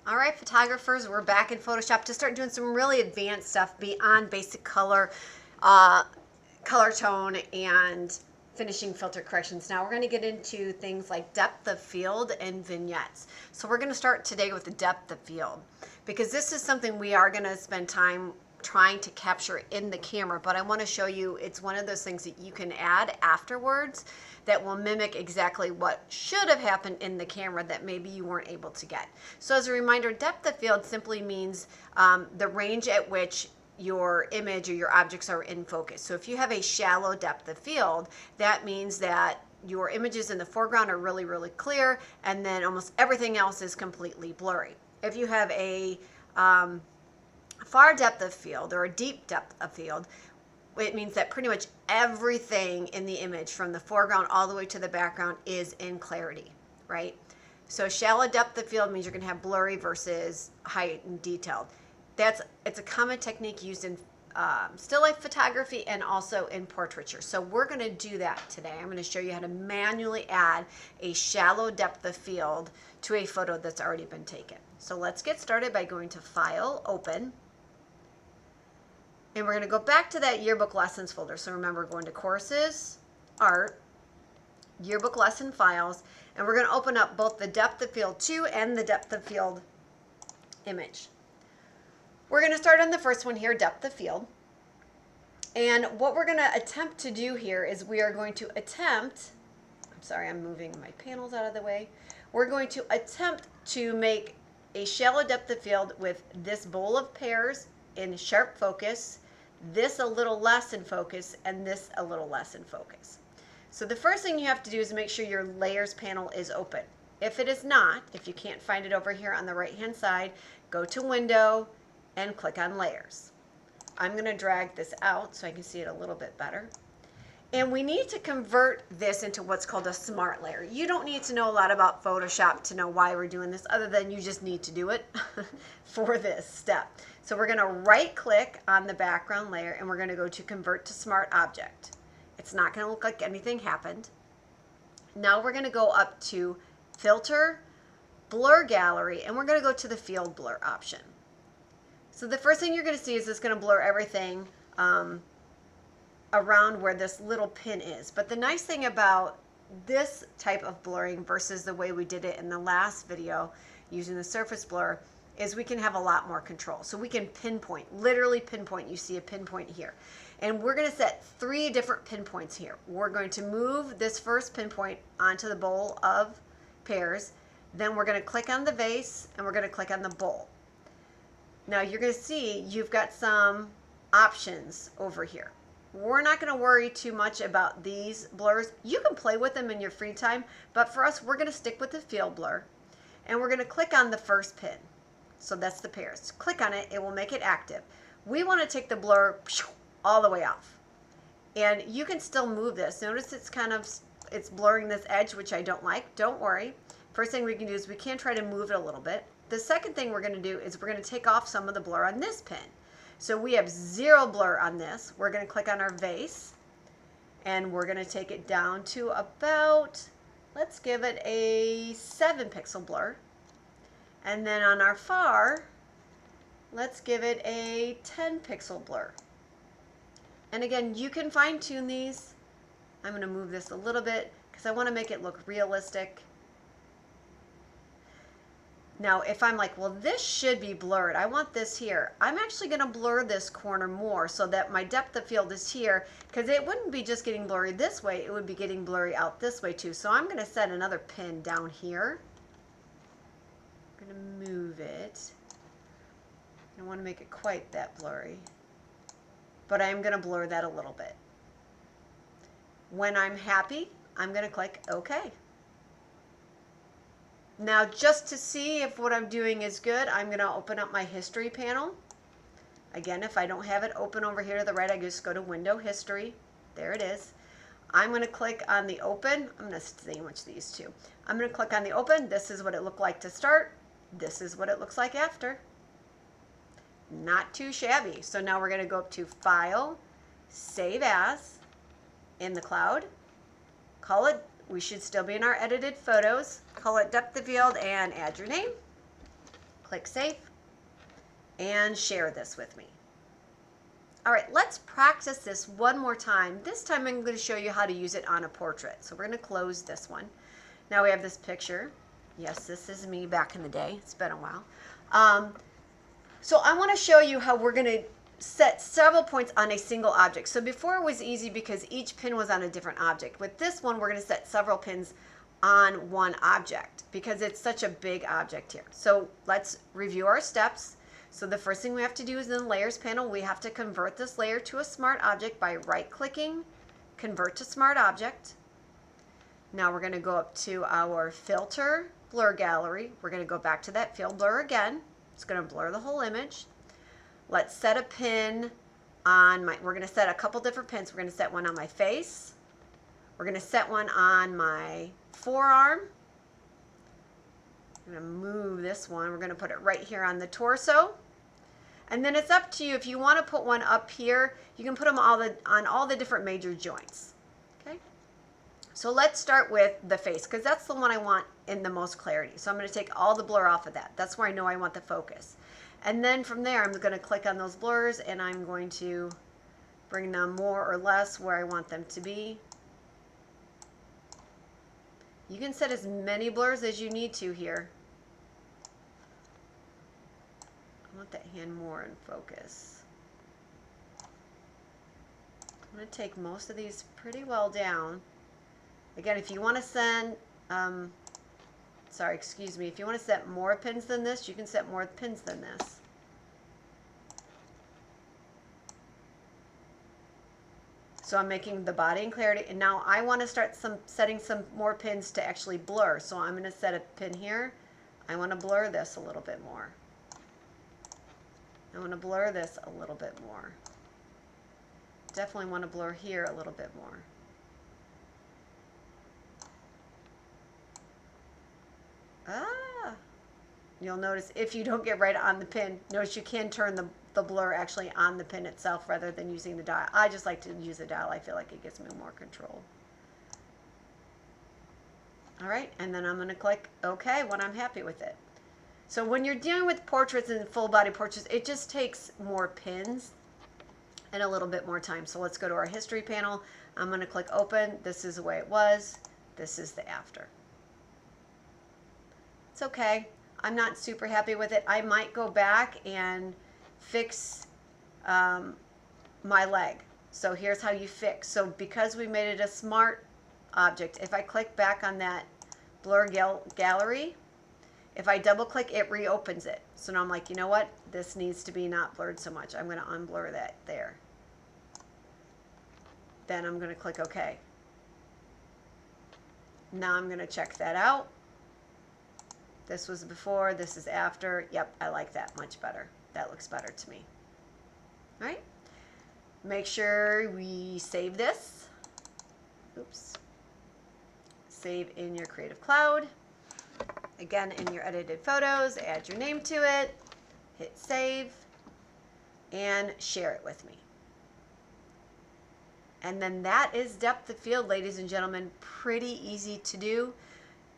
All right, photographers, we're back in Photoshop to start doing some really advanced stuff beyond basic color, uh, color tone, and finishing filter corrections. Now we're going to get into things like depth of field and vignettes. So we're going to start today with the depth of field because this is something we are going to spend time trying to capture in the camera, but I want to show you it's one of those things that you can add afterwards that will mimic exactly what should have happened in the camera that maybe you weren't able to get. So as a reminder, depth of field simply means the range at which your image or your objects are in focus. So if you have a shallow depth of field, that means that your images in the foreground are really, really clear, and then almost everything else is completely blurry. If you have a far depth of field or a deep depth of field, it means that pretty much everything in the image from the foreground all the way to the background is in clarity, right? So shallow depth of field means you're going to have blurry versus height and detailed. It's a common technique used in still life photography and also in portraiture. So we're going to do that today. I'm going to show you how to manually add a shallow depth of field to a photo that's already been taken. So let's get started by going to File, Open. And we're going to go back to that yearbook lessons folder. So remember, going to Courses, Art, Yearbook Lesson Files, and we're going to open up both the depth of field 2 and the depth of field image. We're going to start on the first one here, depth of field. And what we're going to attempt to do here is we are going to attempt, I'm sorry, I'm moving my panels out of the way. We're going to attempt to make a shallow depth of field with this bowl of pears in sharp focus, this a little less in focus, and this a little less in focus. So the first thing you have to do is make sure your layers panel is open. If it is not, if you can't find it over here on the right hand side, go to Window and click on Layers. I'm going to drag this out so I can see it a little bit better. And we need to convert this into what's called a smart layer. You don't need to know a lot about Photoshop to know why we're doing this, other than you just need to do it for this step. So we're going to right click on the background layer and we're going to go to Convert to Smart Object. It's not going to look like anything happened. Now we're going to go up to Filter, Blur Gallery, and we're going to go to the Field Blur option. So the first thing you're going to see is it's going to blur everything around where this little pin is. But the nice thing about this type of blurring versus the way we did it in the last video using the surface blur is we can have a lot more control. So we can pinpoint, literally pinpoint. You see a pinpoint here. And we're going to set 3 different pinpoints here. We're going to move this first pinpoint onto the bowl of pears. Then we're going to click on the vase and we're going to click on the bowl. Now you're going to see you've got some options over here. We're not going to worry too much about these blurs. You can play with them in your free time, but for us, we're going to stick with the field blur. And we're going to click on the first pin. So that's the pears. Click on it, it will make it active. We want to take the blur all the way off. And you can still move this. Notice it's blurring this edge, which I don't like. Don't worry. First thing we can do is we can try to move it a little bit. The second thing we're going to do is we're going to take off some of the blur on this pin. So we have 0 blur on this. We're going to click on our vase and we're going to take it down to about, let's give it a 7 pixel blur. And then on our far, let's give it a 10 pixel blur. And again, you can fine tune these. I'm going to move this a little bit because I want to make it look realistic. Now, if I'm like, well, this should be blurred, I want this here, I'm actually going to blur this corner more so that my depth of field is here, because it wouldn't be just getting blurry this way, it would be getting blurry out this way too. So I'm going to set another pin down here. I'm going to move it. I don't want to make it quite that blurry, but I'm going to blur that a little bit. When I'm happy, I'm going to click OK. Now, just to see if what I'm doing is good, I'm going to open up my history panel. Again, if I don't have it open over here to the right, I just go to Window, History. There it is. I'm going to click on the open. I'm going to sandwich these two. I'm going to click on the open. This is what it looked like to start. This is what it looks like after. Not too shabby. So now we're going to go up to File, Save As, in the cloud. Call it, we should still be in our edited photos. Call it depth of field and add your name. Click Save and share this with me. All right, let's practice this one more time. This time I'm going to show you how to use it on a portrait. So we're going to close this one. Now we have this picture. Yes, this is me back in the day. It's been a while. So I want to show you how we're going to set several points on a single object. So before it was easy because each pin was on a different object. With this one, we're going to set several pins on one object because it's such a big object here. So let's review our steps. So the first thing we have to do is in the layers panel, we have to convert this layer to a smart object by right-clicking, convert to smart object. Now we're going to go up to our filter blur gallery. We're going to go back to that field blur again. It's going to blur the whole image. Let's set a pin on my, we're going to set a couple different pins. We're going to set one on my face. We're going to set one on my forearm. I'm going to move this one. We're going to put it right here on the torso. And then it's up to you. If you want to put one up here, you can put them on all the different major joints. Okay. So let's start with the face because that's the one I want in the most clarity. So I'm going to take all the blur off of that. That's where I know I want the focus. And then from there, I'm going to click on those blurs and I'm going to bring them more or less where I want them to be. You can set as many blurs as you need to here. I want that hand more in focus. I'm going to take most of these pretty well down. Again, if you want to send, if you want to set more pins than this, you can set more pins than this. So I'm making the body and clarity, and now I want to start setting some more pins to actually blur. So I'm going to set a pin here. I want to blur this a little bit more. I want to blur this a little bit more. Definitely want to blur here a little bit more. You'll notice if you don't get right on the pin, notice you can turn the blur actually on the pin itself rather than using the dial. I just like to use the dial. I feel like it gives me more control. All right, and then I'm going to click OK when I'm happy with it. So when you're dealing with portraits and full body portraits, it just takes more pins and a little bit more time. So let's go to our history panel. I'm going to click open. This is the way it was. This is the after. It's okay. I'm not super happy with it. I might go back and fix my leg. So here's how you fix. So because we made it a smart object, if I click back on that blur gallery, if I double click, it reopens it. So now I'm like, you know what? This needs to be not blurred so much. I'm going to unblur that there. Then I'm going to click OK. Now I'm going to check that out. This was before, this is after. Yep, I like that much better. That looks better to me. All right. Make sure we save this. Oops. Save in your Creative Cloud. Again, in your edited photos, add your name to it, hit save, and share it with me. And then that is depth of field, ladies and gentlemen. Pretty easy to do.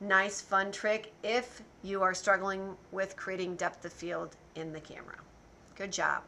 Nice, fun trick if you are struggling with creating depth of field in the camera. Good job.